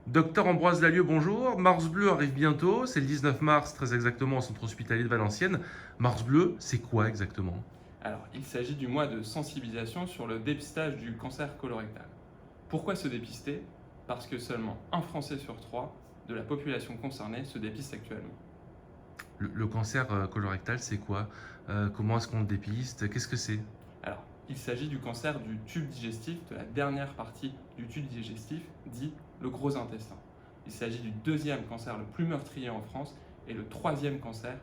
Docteur Ambroise Lalieu, bonjour. Mars Bleu arrive bientôt, c'est le 19 mars très exactement au centre hospitalier de Valenciennes. Mars Bleu, c'est quoi exactement? Alors, il s'agit du mois de sensibilisation sur le dépistage du cancer colorectal. Pourquoi se dépister? Parce que seulement un Français sur trois de la population concernée se dépiste actuellement. Le cancer colorectal, c'est quoi? Comment est-ce qu'on le dépiste? Qu'est-ce que c'est? Alors, il s'agit du cancer du tube digestif, de la dernière partie du tube digestif, dit le gros intestin. Il s'agit du deuxième cancer le plus meurtrier en France et le troisième cancer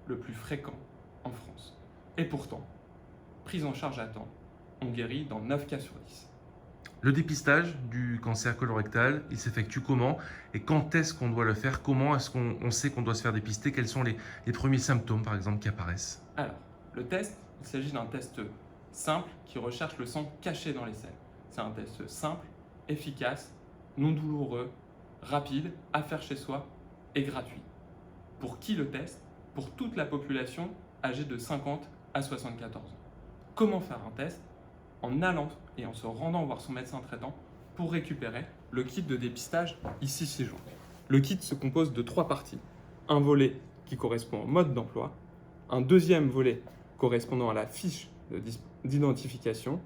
le plus fréquent en France. Et pourtant, prise en charge à temps, on guérit dans 9 cas sur 10. Le dépistage du cancer colorectal, il s'effectue comment? Et quand est-ce qu'on doit le faire? Comment est-ce qu'on sait qu'on doit se faire dépister? Quels sont les premiers symptômes, par exemple, qui apparaissent? Alors, le test, il s'agit d'un test simple qui recherche le sang caché dans les selles. C'est un test simple, efficace, non douloureux, rapide, à faire chez soi et gratuit. Pour qui le test? Pour toute la population âgée de 50 à 74 ans. Comment faire un test? En allant et en se rendant voir son médecin traitant pour récupérer le kit de dépistage ici ci-joint. Le kit se compose de 3 parties. Un volet qui correspond au mode d'emploi, un deuxième volet correspondant à la fiche d'identification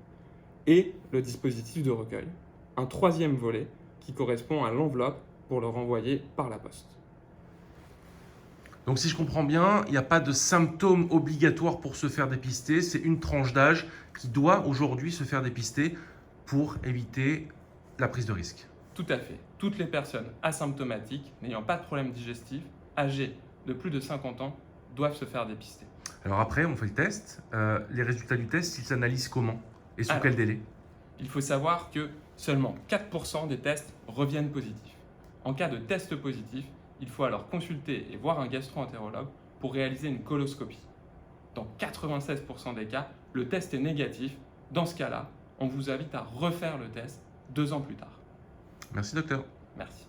et le dispositif de recueil. Un troisième volet qui correspond à l'enveloppe pour le renvoyer par la poste. Donc si je comprends bien, il n'y a pas de symptômes obligatoires pour se faire dépister, c'est une tranche d'âge qui doit aujourd'hui se faire dépister pour éviter la prise de risque. Tout à fait. Toutes les personnes asymptomatiques, n'ayant pas de problème digestif, âgées de plus de 50 ans, doivent se faire dépister. Alors après, on fait le test. Les résultats du test, ils s'analysent comment? Et sous Alors, quel délai? il faut savoir que seulement 4% des tests reviennent positifs. En cas de test positif, il faut alors consulter et voir un gastro-entérologue pour réaliser une coloscopie. Dans 96% des cas, le test est négatif. Dans ce cas-là, on vous invite à refaire le test 2 ans plus tard. Merci docteur. Merci.